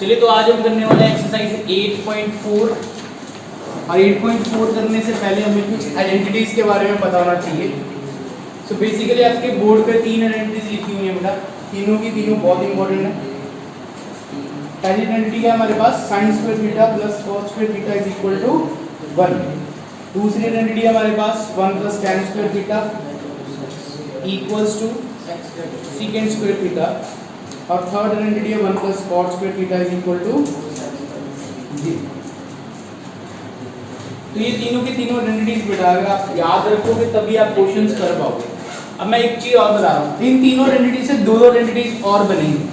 चलिए तो आज हम करने वाले हैं एक्सरसाइज 8.4 और 8.4 करने से पहले हमें कुछ आइडेंटिटीज के बारे में पता होना चाहिए। सो बेसिकली आपके बोर्ड पे 3 आइडेंटिटीज लिखी हुई है बेटा, तीनों की तीनों बहुत इंपॉर्टेंट है। पहली आइडेंटिटी क्या है हमारे पास, sin square theta plus cos square theta is equal to 1। दूसरी आइडेंटिटी है हमारे पास 1 plus tan square theta equals to secant square theta, और थर्ड आइडेंटिटी है 1 plus cot square theta is equal to 0। तो ये तीनों की तीनों आइडेंटिटीज बेटा अगर आप याद रखोगे तभी आप क्वेश्चंस कर पाओगे। अब मैं एक चीज और बता रहा हूँ, इन तीनों आइडेंटिटी से दो आइडेंटिटीज और बनेंगी।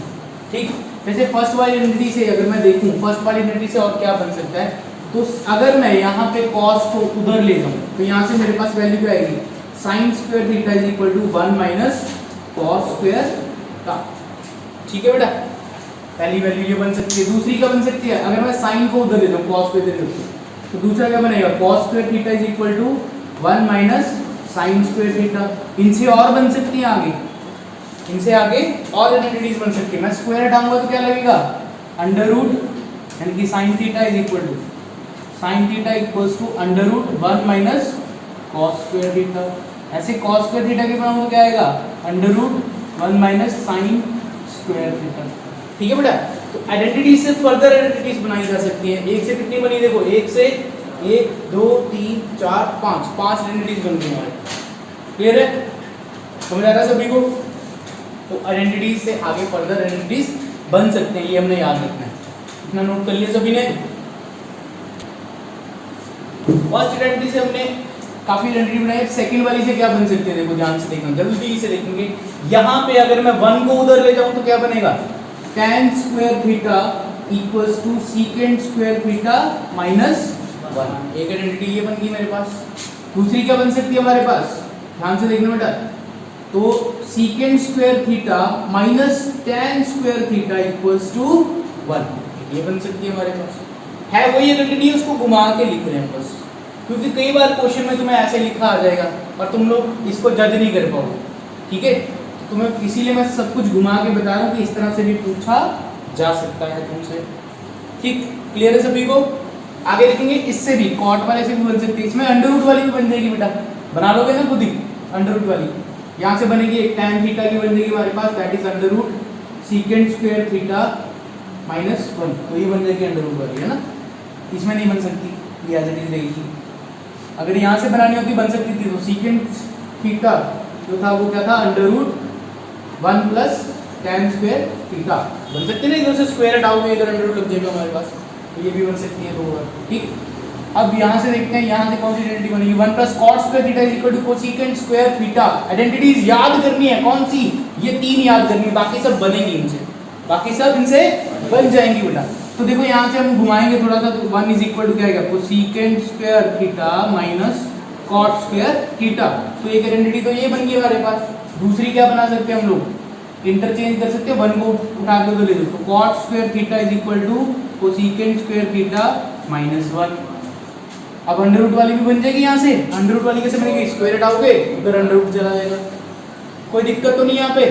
ठीक, जैसे फर्स्ट वाली आइडेंटिटी से अगर मैं देखूं फर्स्ट वाली आइडेंटिटी से और क्या बन सकता है, तो अगर मैं यहाँ पे cos को उधर ले जाऊँ तो यहाँ से मेरे पास वैल्यू क्या आएगी, sin square theta is equal to 1 minus cos square theta. ठीक है बेटा, पहली वैल्यू ये बन सकती है। दूसरी क्या बन सकती है, अगर मैं sin को उधर ले जाऊँ cos को इधर ले जाऊँ तो दूसरा क्या बनेगा, cos square theta is equal to 1 minus sin square theta. इनसे और बन सकती है आगे, इनसे आगे और आइडेंटिटीज बन सकती है। मैं स्क्वायर हटाऊंगा तो क्या लगेगा, अंडर रूट, यानी कि sin theta is equal to sin theta equals to under root 1 minus cos square theta. ऐसे cos स्क्वायर थीटा के बनाऊंगा तो क्या आएगा, under root 1 minus sin square theta. ठीक है बेटा, तो आइडेंटिटी से फर्दर आइडेंटिटीज बनाई जा सकती हैं। एक से कितनी बनी, देखो एक से 1 2 3 4 5 5 आइडेंटिटीज बन गई हमारे। क्लियर है, समझ आ रहा है सभी को? तो आइडेंटिटीज से आगे फर्दर आइडेंटिटीज बन सकते हैं, ये हमने याद रखना है। इतना नोट कर लिया सभी ने। फर्स्ट आइडेंटिटी से हमने काफी आइडेंटिटी बनाई, सेकंड वाली से क्या बन सकते हैं, देखो ध्यान से देखना, जल्दी से देखेंगे। यहाँ पे अगर मैं 1 को उधर ले जाऊं तो क्या बनेगा, tan square theta equals to secant square theta minus 1। एक आइडेंटिटी ये बन गई मेरे पास। दूसरी क्या बन सकती है हमारे पास, ध्यान से देखना बेटा, तो secant square theta minus tan square theta equals to 1, ये बन सकती है हमारे पास। है वही आइडेंटिटी, उसको घुमा के लिख रहे हैं बस, क्योंकि कई बार क्वेश्चन में तुम्हें ऐसे लिखा आ जाएगा और तुम लोग इसको जज नहीं कर पाओगे। ठीक है, तुम्हें इसीलिए मैं सब कुछ घुमा के बता रहा हूँ कि इस तरह से भी पूछा जा सकता है तुमसे। ठीक, क्लियर है सभी को? आगे देखेंगे, इससे भी कॉट वाले से भी बन सकती है, इसमें अंडर रूट वाली भी बन जाएगी बेटा, बना लोगे ना खुद ही अंडर रूट वाली। यहाँ से बनेगी एक tan थीटा की बन जाएगी हमारे पास, that is under root secant square theta minus 1, तो ये बन जाएगी अंडर रूट वाली, है ना। इसमें नहीं बन सकती, ये एज इट इज रहेगी। अगर यहाँ से बनानी होती बन सकती थी, तो secant थीटा जो था वो क्या था, under root 1 plus tan square theta बन सकती है ना। इधर से स्क्वायर हटाओगे इधर अंडर रूट लग जाएगा हमारे पास, तो ये भी बन सकती है दो बार। ठीक, अब यहाँ से देखते हैं, यहाँ से कौन सी आइडेंटिटी बनेगी, 1 plus cot square theta is equal to cosecant square theta. Identities याद करनी है, कौन सी, ये 3 याद करनी है, बाकी सब बनेंगी इनसे, बाकी सब इनसे बन जाएंगी बेटा। तो देखो यहाँ से हम घुमाएंगे थोड़ा सा, तो 1 इज इक्वल टू क्या आएगा, cosecant square theta minus cot square theta. तो एक आइडेंटिटी तो ये बन गई हमारे पास। दूसरी क्या बना सकते हैं हम लोग, इंटरचेंज कर सकते हैं, 1 को उठा के उधर ले दो, तो cot square theta is equal to cosecant square theta minus 1। अब अंडर रूट वाली भी बन जाएगी यहाँ से। अंडर रूट वाली कैसे बनेगी, स्क्वायर हटाओगे उधर अंडर रूट चला जाएगा, कोई दिक्कत तो नहीं यहाँ पे।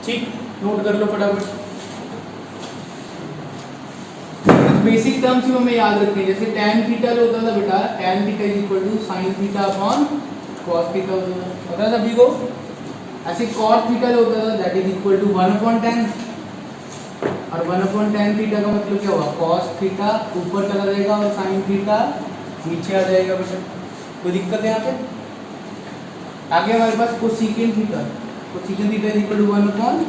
ठीक, नोट कर लो फटाफट। बेसिक टर्म्स ही हमें याद रखनी है, जैसे tan थीटा जो होता था बेटा, tan theta is equal to sin theta upon cos theta होता था, पता है सभी को। ऐसे cot थीटा जो होता था that is equal to 1 upon tan, और 1 अपॉन tan थीटा का मतलब क्या होगा, cos थीटा ऊपर चला जाएगा और sin थीटा नीचे आ जाएगा बेटा। कोई दिक्कत है यहाँ पे? आगे हमारे पास cosecant theta, cosecant theta is equal to 1 upon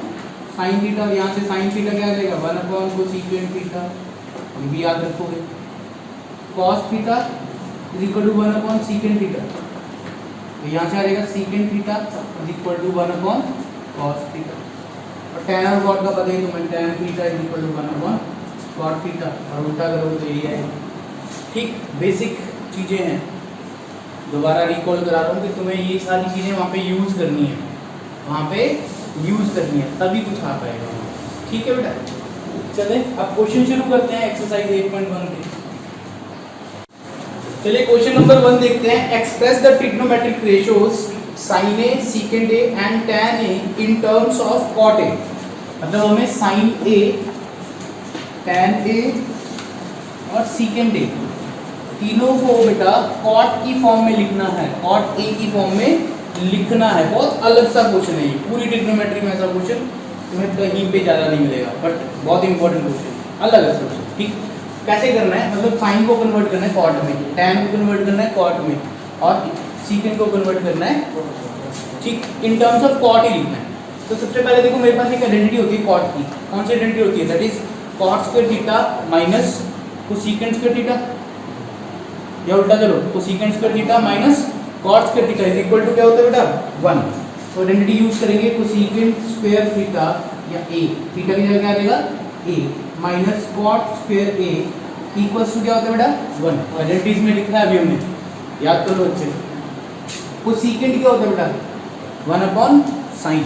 sin theta, यहाँ से sin थीटा क्या आ जाएगा, 1 अपॉन कोसेकेंट थीटा, ये भी याद रखोगे। cos theta is equal to 1 upon secant theta, तो यहाँ से आ जाएगा secant theta is equal to 1 upon cos theta. और tan और cot का पता ही तुम्हें, tan theta is equal to 1 upon cot theta, और उल्टा करोगे तो यही आएगा। ठीक, बेसिक चीज़ें हैं, दोबारा रिकॉल करा रहा हूँ कि तुम्हें ये सारी चीज़ें वहाँ पे यूज़ करनी है, वहाँ पे यूज़ करनी है, तभी कुछ आ पाएगा। ठीक है बेटा, चले अब क्वेश्चन शुरू करते हैं एक्सरसाइज 8.1 के। चलिए क्वेश्चन नंबर 1 देखते हैं। Express the trigonometric ratios sin A, secant A and tan A in terms of cot A। मतलब हमें sin A tan a और secant a, तीनों को बेटा cot की फॉर्म में लिखना है, cot a की फॉर्म में लिखना है। बहुत अलग सा क्वेश्चन है ये, पूरी ट्रिग्नोमेट्री में ऐसा क्वेश्चन तुम्हें कहीं पे ज़्यादा नहीं मिलेगा, बट बहुत इंपॉर्टेंट क्वेश्चन, अलग अलग क्वेश्चन। ठीक, कैसे करना है, मतलब साइन को कन्वर्ट करना है कॉट में, tan को कन्वर्ट करना है कॉट में, और सीकेंट को कन्वर्ट करना है, ठीक, इन टर्म्स ऑफ कॉट ही लिखना है। तो सबसे पहले देखो मेरे पास एक आइडेंटिटी होती है कॉट की, कौन सी आइडेंटिटी होती है, that is cot square theta minus cosecant square theta, या उल्टा चलो cosecant square theta minus cot square theta is equal to क्या होता है बेटा 1। तो आइडेंटिटी यूज करेंगे कोसेकेंट स्क्वायर थीटा या a, थीटा की जगह क्या आ जाएगा a minus cot square a equals to क्या होता है बेटा 1। आइडेंटिटीज में लिखा है अभी हमने, याद कर लो अच्छे से। कोसेकेंट क्या होता है बेटा 1 अपॉन साइन,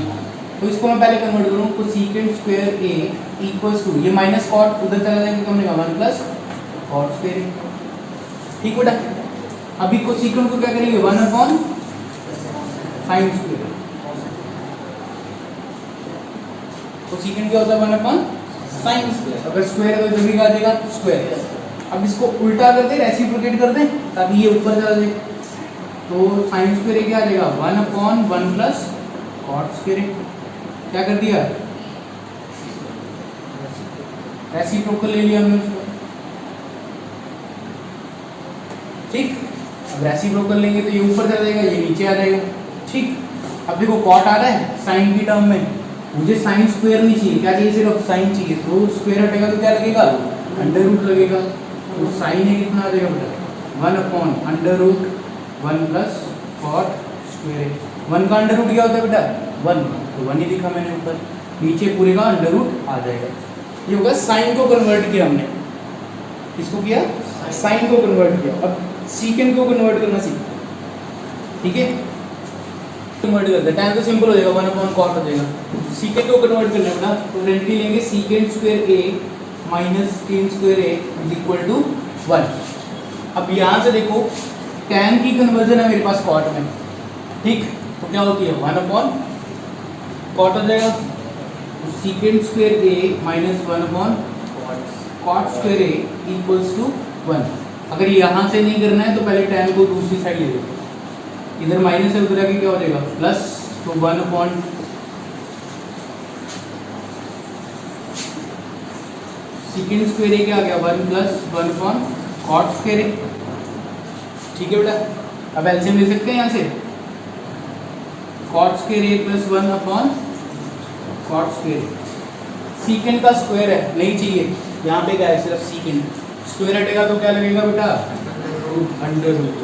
तो इसको मैं पहले कन्वर्ट करूँ, cosecant square a equals to, ये माइनस कॉट उधर चला जाएगा, क्या बनेगा 1 प्लस कॉट स्क्वायर a। ठीक बेटा, अभी कोसेकेंट को क्या करेंगे 1 अपॉन साइन स्क्वायर, कोसेकेंट क्या होता है 1 अपॉन साइन स्क्वायर, अगर स्क्वायर है तो जो भी आ जाएगा स्क्वायर। अब इसको उल्टा कर दे, रेसिप्रोकेट कर दे ताकि ये ऊपर चला जाए, तो साइन स्क्वायर क्या आ जाएगा 1 अपॉन 1 प्लस कॉट स्क्वायर। क्या कर दिया, रेसिप्रोकल ले लिया हमने उसको। ठीक, अब रेसिप्रोकल लेंगे तो ये ऊपर चला जाएगा, ये नीचे आ जाएगा। ठीक, अब देखो कॉट आ रहा है साइन की टर्म में, मुझे साइन स्क्वायर नहीं चाहिए, क्या चाहिए, सिर्फ साइन चाहिए, तो स्क्वायर हटेगा तो क्या लगेगा अंडर रूट लगेगा, तो साइन है कितना आ जाएगा बेटा 1 upon under root 1 plus cot square. 1 का अंडर रूट क्या होता है बेटा 1, तो 1 ही लिखा मैंने ऊपर, नीचे पूरे का अंडर रूट आ जाएगा। ये होगा साइन को कन्वर्ट किया हमने, किसको किया, साइन को कन्वर्ट किया। अब सीकेंट को कन्वर्ट करना सीखो, ठीक है, कन्वर्ट करते हैं, टाइम तो सिंपल हो जाएगा 1 अपॉन कॉट हो जाएगा। सीकेंट को कन्वर्ट करना है ना, तो आइडेंटिटी लेंगे secant square a minus tan square a is equal to 1। अब यहाँ से देखो tan की कन्वर्जन है मेरे पास कॉट में, ठीक, तो क्या होती है 1 अपॉन कॉट हो जाएगा, तो secant square a minus 1 upon cot square a equals to 1। अगर यहाँ से नहीं करना है तो पहले tan को दूसरी साइड ले लो, इधर माइनस है उधर आके क्या हो जाएगा प्लस, तो 1 अपॉन सेकेंड स्क्वायर ए क्या आ गया 1 प्लस 1 अपॉन कॉट स्क्वायर ए। ठीक है बेटा, अब एलसीएम ले सकते हैं यहाँ से, कॉट स्क्वायर ए प्लस 1 अपॉन कॉट स्क्वायर ए। सीकेंड का स्क्वायर है, नहीं चाहिए, यहाँ पे क्या है सिर्फ सीकेंड, स्क्वायर हटेगा तो क्या लगेगा बेटा अंडर रूट।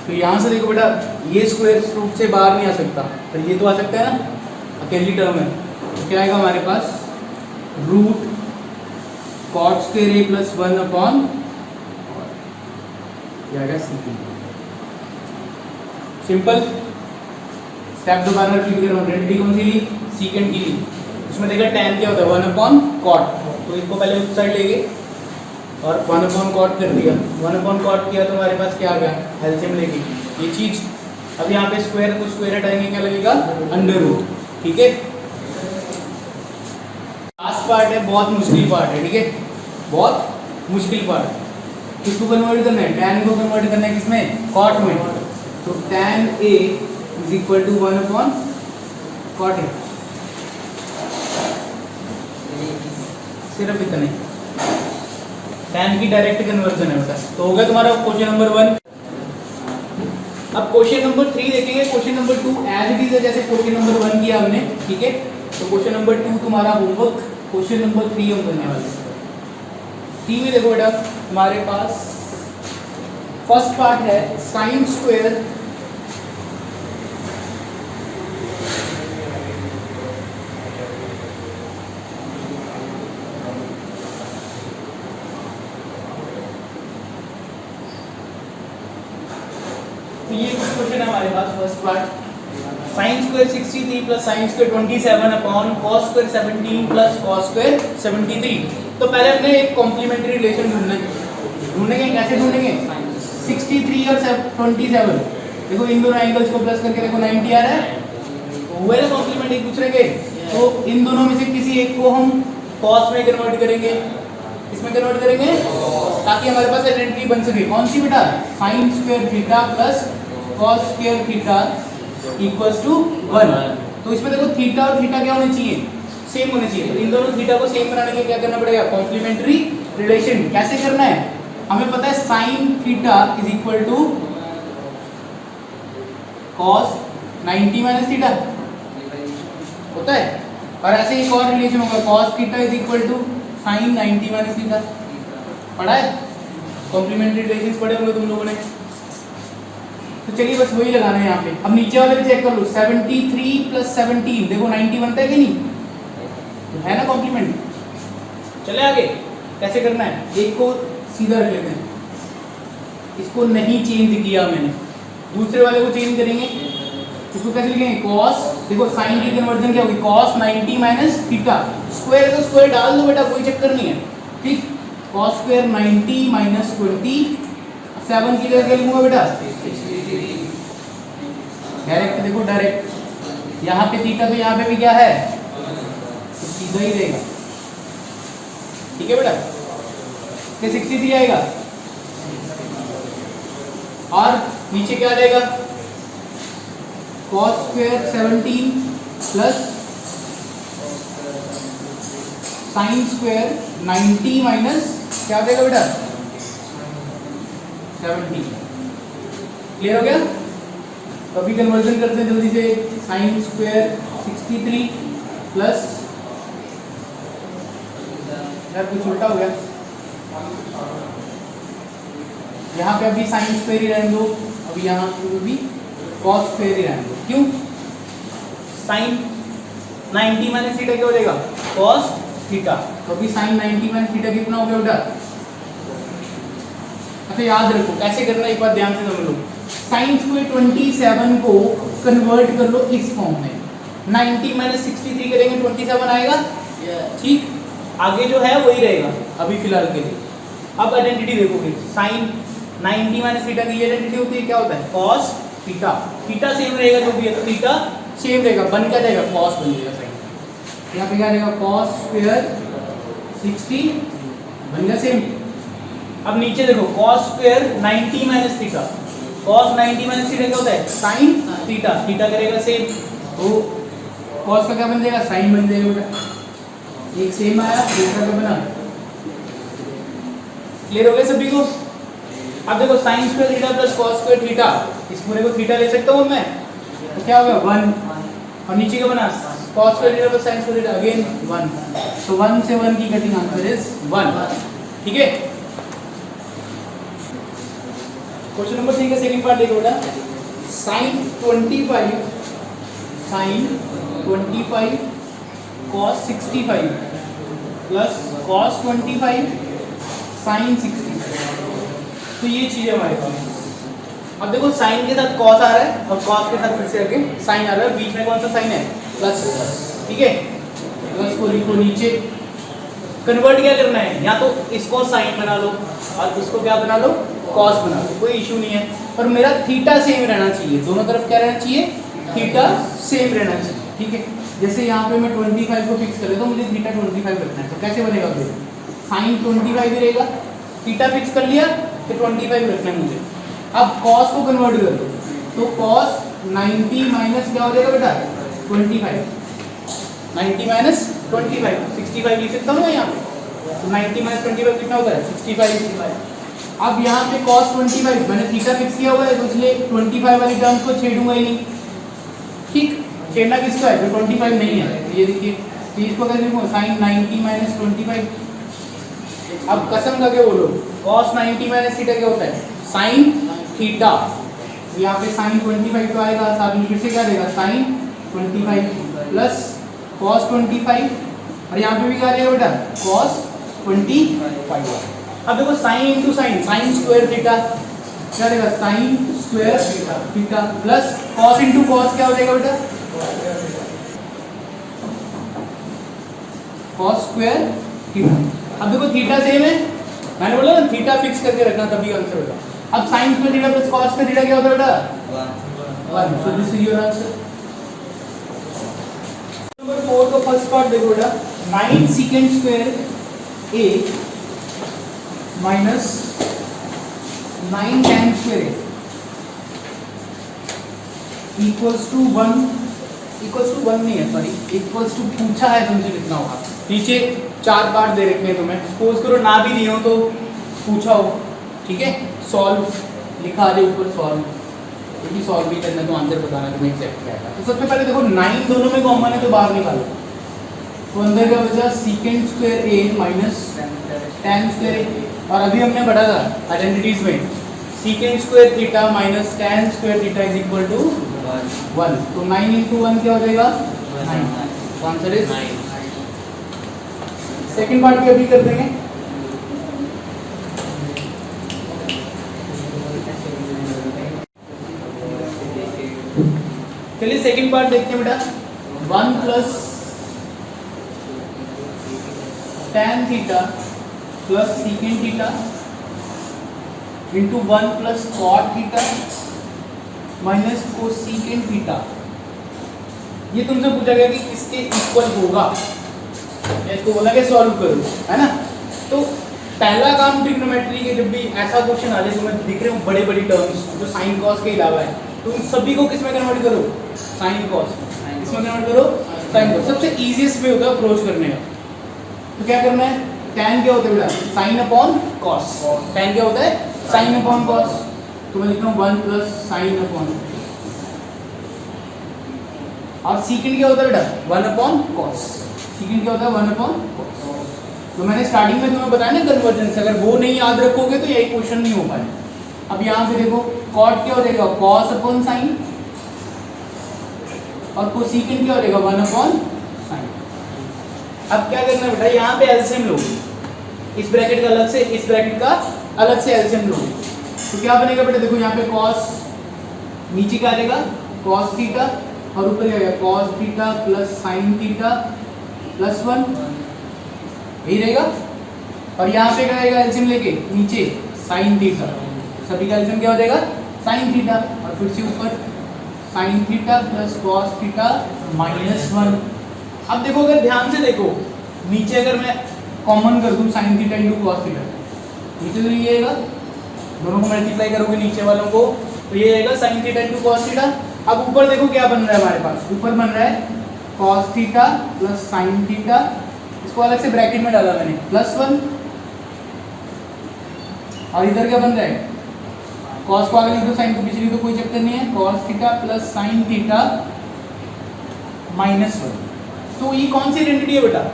तो यहाँ से देखो बेटा ये स्क्वायर रूट से बाहर नहीं आ सकता, पर ये तो आ सकता है ना, अकेली टर्म है, तो क्या आएगा हमारे पास रूट कॉट स्क्वायर ए प्लस 1 अपॉन आएगा सीकेंड। सिंपल स्टेप दोबारा रिपीट कर रहा हूँ, आइडेंटिटी कौन सी ली, सीकेंड की ली, उसमें देखा tan क्या होता है 1 अपॉन कॉट, तो इसको पहले उस साइड लेंगे और 1 अपॉन कॉट कर दिया, 1 अपॉन कॉट किया तो हमारे पास क्या आ गया एलसीएम लेके ये चीज। अब यहाँ पे स्क्वायर को स्क्वायर हटाएंगे क्या लगेगा अंडर रूट। ठीक है, लास्ट पार्ट है, बहुत मुश्किल पार्ट है, ठीक है, बहुत मुश्किल पार्ट है। किसको कन्वर्ट करना है, tan को कन्वर्ट करना है किसमें, कॉट में, तो tan a is equal to 1 upon cot a, सिर्फ इतने, tan की डायरेक्ट कन्वर्जन है बेटा। तो हो गया तुम्हारा क्वेश्चन नंबर 1। अब क्वेश्चन नंबर 3 देखेंगे, question number 2 as it is है जैसे क्वेश्चन नंबर 1 किया हमने, ठीक है। तो क्वेश्चन नंबर 2 तुम्हारा होमवर्क, क्वेश्चन नंबर 3 हम करने वाले हैं। 3 में देखो बेटा हमारे पास फर्स्ट पार्ट है साइन स्क्वायर ये क्वेश्चन है हमारे पास first part, sine square 63 plus sine square 27 upon cos square 17 plus cos square 73। तो पहले हमने एक कॉम्प्लीमेंट्री रिलेशन ढूंढेंगे, कैसे ढूंढेंगे, 63 और 27 देखो इन दोनों एंगल्स को प्लस करके देखो 90 आ रहा है, तो हुए ना कॉम्प्लीमेंट एक दूसरे के। तो इन दोनों में से किसी एक को हम कॉस में कन्वर्ट करेंगे, इसमें कन्वर्ट करेंगे ताकि हमारे पास आइडेंटिटी बन सके। कौन सी बेटा? Sine square theta plus cos square theta equals to 1। तो इसमें देखो थीटा और थीटा क्या होने चाहिए? सेम होने चाहिए। तो इन दोनों थीटा को सेम बनाने के लिए क्या करना पड़ेगा? Complementary relation. कैसे करना है? हमें पता है sine theta is equal to cos 90 minus theta होता है, और ऐसे एक और रिलेशन होगा cos theta is equal to sine 90 minus theta. पढ़ा है? कॉम्प्लीमेंट्री रिलेशंस पढ़े होंगे तुम लोगों ने। तो चलिए बस वही लगाना है यहाँ पे। अब नीचे वाले भी चेक कर लो, 73 प्लस 17 देखो 90 बनता है कि नहीं? तो है ना कॉम्प्लीमेंट। चले आगे, कैसे करना है? एक को सीधा रख लेते हैं, इसको नहीं चेंज किया मैंने, दूसरे वाले को चेंज करेंगे। इसको कैसे लिखेंगे? कॉस, देखो साइन की कन्वर्जन क्या होगी? कॉस 90 माइनस थीटा, स्क्वायर है तो स्क्वायर डाल दो बेटा, कोई चक्कर नहीं है, ठीक। कॉस स्क्वायर 90 माइनस 20, 7 की जगह क्या लिखूंगा बेटा? डायरेक्ट देखो, डायरेक्ट यहाँ पे थीटा तो यहाँ पे भी क्या है, तो सीधा ही रहेगा, ठीक है बेटा। 63 आएगा, और नीचे क्या आ जाएगा? cos square 17 plus sine square 90 minus क्या आ जाएगा बेटा? 17। क्लियर हो गया? तो अभी कन्वर्जन करते हैं जल्दी से। साइन स्क्वायर 63 प्लस, यार कुछ उल्टा हो गया, यहाँ पे अभी साइन स्क्वायर ही रहने दो, अभी यहाँ पे भी कॉस स्क्वायर ही रहने दो। क्यों? साइन 90 माइनस थीटा क्या हो जाएगा? Cos theta. तो अभी साइन 90 माइनस थीटा कितना हो गया बेटा? अच्छा याद रखो कैसे करना है, एक बार ध्यान से समझ लो। साइन स्क्वायर 27 को कन्वर्ट कर लो इस फॉर्म में, 90 माइनस 63 करेंगे 27 आएगा, ठीक। आगे जो है वही रहेगा अभी फिलहाल के लिए। अब आइडेंटिटी देखोगे, साइन 90 माइनस थीटा की आइडेंटिटी होती है, क्या होता है? Cos theta. थीटा सेम रहेगा जो भी है, तो थीटा सेम रहेगा, बन क्या जाएगा? कॉस बन जाएगा साइन। यहाँ पे क्या रहेगा? कॉस स्क्वायर 60 बन गया सेम। अब नीचे देखो, cos square 90 minus theta, cos 90 minus theta क्या होता है? Sine theta. थीटा करेगा सेम, तो कॉस का क्या बन जाएगा? साइन बन जाएगा बेटा। एक सेम आया, दूसरा का बना। क्लियर हो गया सभी को? अब देखो sign square theta plus cos square theta, इस पूरे को थीटा ले सकता हूँ मैं, तो क्या होगा? 1, और नीचे का बना cos square theta plus sine square theta, again 1, तो 1 से 1 की कटिंग आंसर इज 1, ठीक है। क्वेश्चन नंबर 3 का सेकंड पार्ट देखो बेटा, sine 25 cos 65 plus cos 25 sine 60, तो ये चीज है हमारे पास। अब देखो साइन के साथ कॉस आ रहा है और कॉस के साथ फिर से आगे साइन आ रहा है, बीच में कौन सा साइन है? प्लस, ठीक है। प्लस को लिखो नीचे। कन्वर्ट क्या करना है? या तो इसको साइन बना लो और इसको क्या बना लो? कॉस बना लो, कोई इशू नहीं है, पर मेरा थीटा सेम रहना चाहिए, दोनों तरफ क्या रहना चाहिए? थीटा सेम रहना चाहिए, ठीक है। जैसे यहाँ पे मैं 25 को फिक्स कर लेता हूँ, मुझे थीटा 25 रखना है, तो कैसे बनेगा? साइन 25 ही रहेगा, थीटा फिक्स कर लिया तो 25 रखना है मुझे। अब कॉस को कन्वर्ट कर दो, तो कॉस 90 माइनस क्या हो जाएगा बेटा? 25, 90 माइनस 25, 65 लिख सकता हूँ ना यहाँ पे, तो 90 माइनस 25 कितना होता है? 65। अब यहाँ पे कॉस 25 मैंने थीटा फिक्स किया हुआ है, तो इसलिए 25 वाली टर्म को छेड़ूंगा ही नहीं, ठीक। छेड़ना किसका है? जो 25 नहीं है, तो ये देखिए, तो इसको कैसे लिखूंगा? Sine 90 minus 25। अब कसम करके बोलो, cos 90 माइनस थीटा क्या होता है? Sine theta. तो यहाँ पे साइन 25 तो आएगा, साथ में फिर से क्या देगा? साइन 25 प्लस cos 25, और यहाँ पे भी क्या देगा बेटा? cos 25। अब देखो sine into sine, sign square theta क्या देगा? Sign square theta plus cos into cos क्या हो जाएगा बेटा? cos square theta. अब देखो थीटा सेम है, मैंने बोला ना थीटा फिक्स करके रखना तभी आंसर होगा। अब sign square theta plus cos square theta क्या होता है बेटा? 1. So this is your answer. Number 4 का फर्स्ट पार्ट देखो बेटा, 9 secant square a minus 9 tan square a equals to 1 नहीं है, सॉरी, इक्वल्स टू पूछा है तुमसे कितना होगा। नीचे 4 पार्ट दे रखे हैं तुम्हें, सपोज करो ना भी दिए हो तो पूछा हो, ठीक है। सॉल्व लिखा आ जाए ऊपर, सॉल्व, क्योंकि सॉल्व भी करना तो आंसर बताना तुम्हें एक्सेप्ट क्या है। तो सबसे पहले देखो 9 दोनों में कॉमन है तो बाहर निकालो, तो अंदर का बचा secant square a minus tan square a, और अभी हमने पढ़ा था आइडेंटिटीज में secant square theta minus tan square theta is equal to 1। तो 9 into 1 क्या हो जाएगा 9, तो आंसर इज 9। सेकंड पार्ट भी अभी कर देंगे। चलिए सेकंड पार्ट देखते हैं बेटा, 1 plus tan theta plus secant theta into 1 plus cot theta minus cosecant theta. ये तुमसे पूछा गया कि किसके इक्वल होगा, इसको बोला कि सॉल्व करो, है ना। तो पहला काम ट्रिग्नोमेट्री के, जब भी ऐसा क्वेश्चन आ जाए तुम्हें दिख रहे हो बड़े बड़ी टर्म्स जो साइन कॉस के अलावा है, तो उन सभी को किसमें कन्वर्ट करो, साइन कॉस, किसमें कन्वर्ट करो, साइन कॉस। सबसे इजीएस्ट वे होता है अप्रोच करने का। तो क्या करना है, tan क्या होता है बेटा, साइन अपॉन कॉस। tan क्या होता है, साइन अपॉन कॉस। तो मैं लिख रहा हूँ 1 प्लस साइन अपॉन, और सीकेंड क्या होता है बेटा 1 अपॉन कॉस। सीकेंड क्या होता है 1 अपॉन कॉस। तो मैंने स्टार्टिंग में तुम्हें बताया ना कन्वर्जेंस, अगर वो नहीं याद रखोगे तो यही क्वेश्चन नहीं हो पाए। अब यहाँ पे देखो कॉट क्या हो जाएगा कॉस अपॉन साइन, और कोसेकेंट क्या हो जाएगा 1 अपॉन साइन। अब क्या करना है बेटा, यहाँ पे एलसीएम लो, इस ब्रैकेट का अलग से, इस ब्रैकेट का अलग से एलसीएम लो। तो क्या बनेगा बेटा, देखो यहाँ पे कॉस, नीचे क्या आ जाएगा कॉस थीटा, और ऊपर क्या आएगा cos theta plus sine theta plus 1, यही रहेगा। और यहाँ पे क्या आएगा एलसीएम लेके नीचे साइन थीटा, सभी का एलसीएम क्या हो जाएगा साइन थीटा, और फिर से ऊपर sine theta plus cos theta minus 1। अब देखो अगर ध्यान से देखो, नीचे अगर मैं कॉमन कर दूं sine theta into cos theta, नीचे तो ये आएगा, दोनों को मल्टीप्लाई करोगे नीचे वालों को तो ये आएगा sine theta into cos theta. अब ऊपर देखो क्या बन रहा है हमारे पास, ऊपर बन रहा है cos theta plus sine theta, इसको अलग से ब्रैकेट में डाला मैंने प्लस 1, और इधर क्या बन रहा है कॉस को आगे लिख दो, साइन को पीछे लिख दो, कोई चक्कर नहीं है, cos theta plus sine theta minus 1। तो ये कौन सी आइडेंटिटी है बेटा,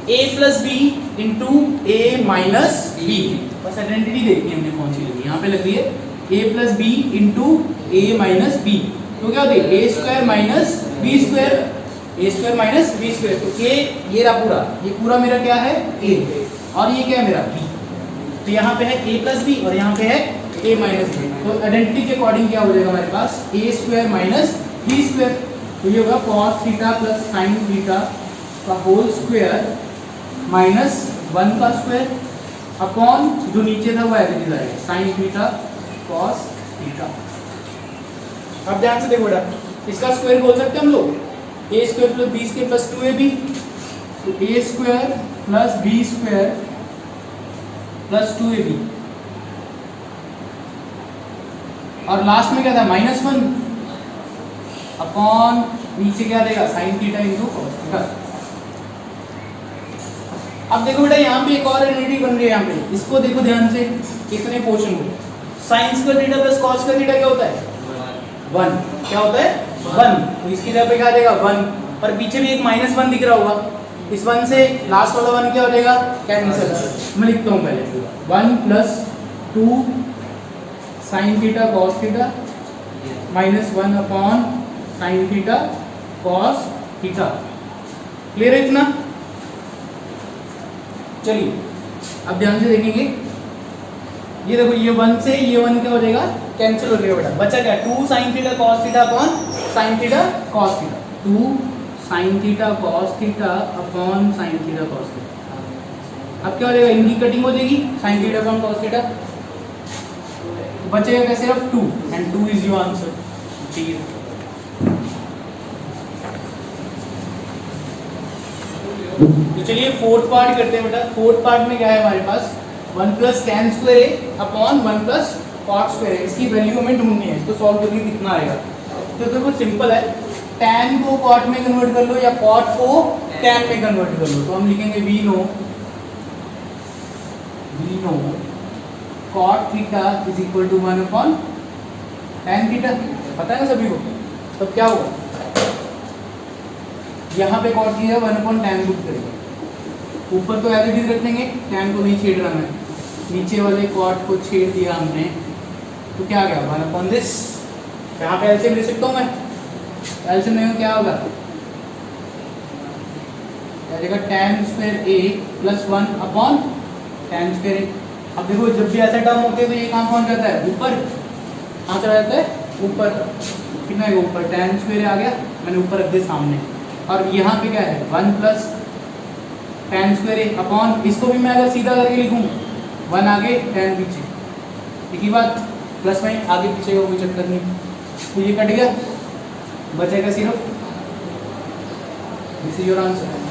a plus B into A minus B. बस आइडेंटिटी देखनी है हमने कौन सी लगी, यहाँ पे लग रही है a plus B into A minus B. तो क्या होती है A square minus B square, A square minus B square. तो a ये रहा पूरा, ये पूरा मेरा क्या है a, और ये क्या है मेरा b। तो यहाँ पे है a प्लस बी और यहाँ पे है a माइनस बी। तो आइडेंटिटी के अकॉर्डिंग क्या हो जाएगा हमारे पास a square minus B square. तो ये होगा cos theta plus sine theta का होल स्क्वायर माइनस 1 का स्क्वायर अपॉन जो नीचे था वो ऐसे आएगा साइन थीटा कॉस थीटा। अब ध्यान से देखो बेटा, इसका स्क्वायर बोल सकते हैं हम लोग a square plus b square plus 2ab, तो a square plus b square plus 2ab, और लास्ट में क्या था -1 अपॉन नीचे क्या देगा sine theta into cos theta. अब देखो बेटा यहाँ पे एक और आइडेंटिटी बन रही है, यहाँ पे इसको देखो ध्यान से, कितने पोर्शन को sign square theta plus cos square theta क्या होता है 1, क्या होता है 1। तो इसकी जगह पे क्या देगा 1, और पीछे भी एक -1 दिख रहा होगा, इस 1 से लास्ट वाला 1 क्या हो जाएगा कैंसिल। मैं लिखता हूँ पहले 1 plus 2 sine theta cos theta -1 upon sine theta cos theta. Clear है इतना? चलिए अब ध्यान से देखेंगे, ये देखो ये 1 से ये 1 क्या हो जाएगा कैंसिल हो जाएगा बेटा, बचा क्या 2 sine theta cos theta upon sine theta cos theta, 2 sine theta cos theta upon sine theta cos theta. अब क्या हो जाएगा, इनकी कटिंग हो जाएगी sine theta upon cos theta, तो बचेगा क्या सिर्फ 2 एंड 2 इज योर आंसर। ठीक है, तो चलिए फोर्थ पार्ट करते हैं बेटा। फोर्थ पार्ट में क्या है हमारे पास, 1 प्लस tan स्क्वायर ए अपॉन 1 प्लस cot स्क्वायर ए, इसकी वैल्यू हमें ढूंढनी है। इसको सॉल्व करके कितना आएगा, तो देखो सिंपल है, tan को cot में कन्वर्ट कर लो या cot को tan में कन्वर्ट कर लो। तो हम लिखेंगे we know cot theta is equal to 1 upon tan theta, पता है ना सभी को। तब क्या होगा, यहाँ पे cot की है 1 अपॉन tan पुट करेंगे, ऊपर तो एज इट इज रख देंगे, tan को नहीं छेड़ रहा मैं, नीचे वाले cot को छेड़ दिया हमने, तो क्या आ गया 1 अपॉन दिस। यहाँ पे एलसीएम ले सकता हूँ मैं, एलसीएम नहीं हो क्या होगा, क्या देगा tan स्क्वायर ए प्लस 1 अपॉन tan स्क्वायर ए। अब देखो जब भी ऐसा टर्म होते हैं तो ये कहाँ पहुँच जाता है, ऊपर, कहाँ चला जाता है ऊपर, कितना है ऊपर, tan स्क्वायर आ गया, मैंने ऊपर रख दिया सामने, और यहाँ पे क्या है 1 प्लस tan स्क्वायर ए अपॉन, इसको भी मैं अगर सीधा करके लिखूँ 1 आगे tan पीछे, एक ही बात, प्लस में आगे पीछे का कोई चक्कर नहीं, तो ये कट गया, बचेगा सिर्फ, दिस इज योर आंसर।